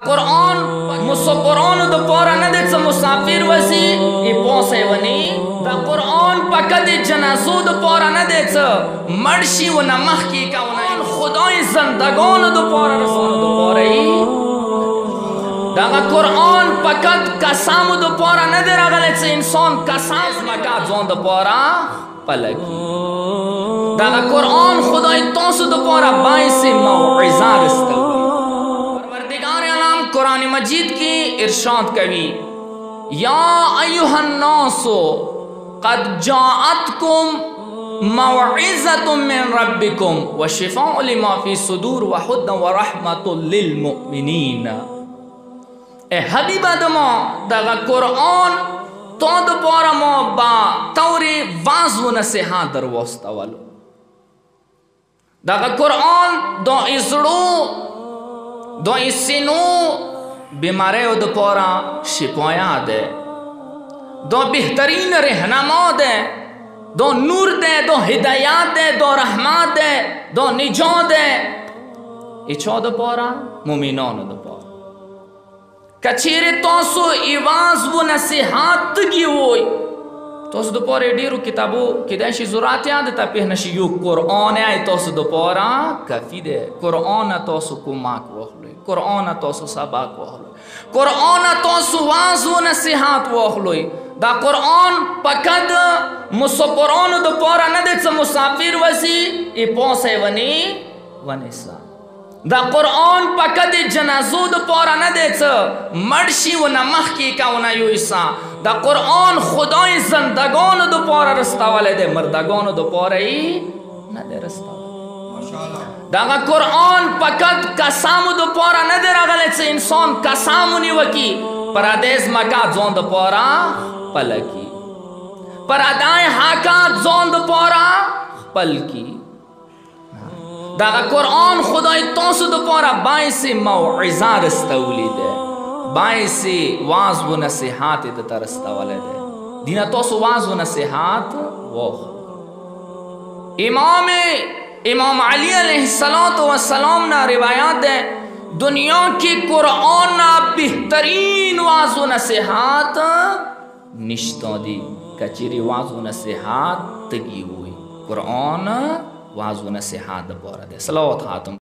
قرآن قرآن دو پورا نده چه مسافر وزی ای پوسه ونی دا قرآن پکد جنازو دو پورا نده چه مرشی و نمخ کی کونه خدای زندگان دو پورا رسول دو پورا ای دا قرآن پکد قسام دو پورا نده رغله چه انسان قسام مکا زون دو پورا پلکی دا قرآن خدای توسو دو پورا باعث موعظه رسول قرآن مجید کی ارشاد کبھی یا ایوہ الناس قد جاءتکم موعظۃ من ربکم وشفاء لما فی الصدور وہدی ورحمۃ للمؤمنین. اے حبیب آدما داغا قرآن تو دو پورا ما با توری واز و نصیحات در واسطہ والو داغا قرآن دو ازڑو دو اسینو بیمارے دو پورا شپایا دے دو بہترین رہنما دے دو نور دے دو ہدایات دے دو رحمت دے دو نجات دے اچھو دو پورا مومنان دو پورا کچھیرے توسو ایواز و نصیحات کی ہوئی توسو دو پورا دیرو کتابو کدایشی زورات یاد تا پہنشی یو قرآن آئی توسو دو پورا کافی دے قرآن توسو کماک وخلوی قرآن توسو سباک وخلوی قرآن توسو واز و نصیحات وخلوی دا قرآن پکد قرآن دو پورا ندے چا مسافر وزی ای پوسے ونی ونیسا دا قرآن پکد جنازو دو پورا ندے چا مرشی و نمخ کی کاؤنا یو ایسا دا قرآن خدای زندگان دو پورا رستا والے دے مردگان دو پورا ای ندے رستا داغا قرآن پکد قسام دو پورا ندے رغلے چه انسان قسامونی وکی پرادیز مکات زون دو پورا پلکی پرادائے حاکات زون دو پورا پلکی داغا قرآن خدای توسو دو پورا باعث موعظہ رستولی دے باعث واز و نصیحات دتا رستا والے دے دینا توسو واز و نصیحات ووخ امام علی علیہ السلام نا روایات دے دنیا کی قرآن نا بہترین واز و نصیحات نشتوں دی کچری واز و نصیحات تگی ہوئی قرآن واز و نصیحات پورا دے صلوات خاتم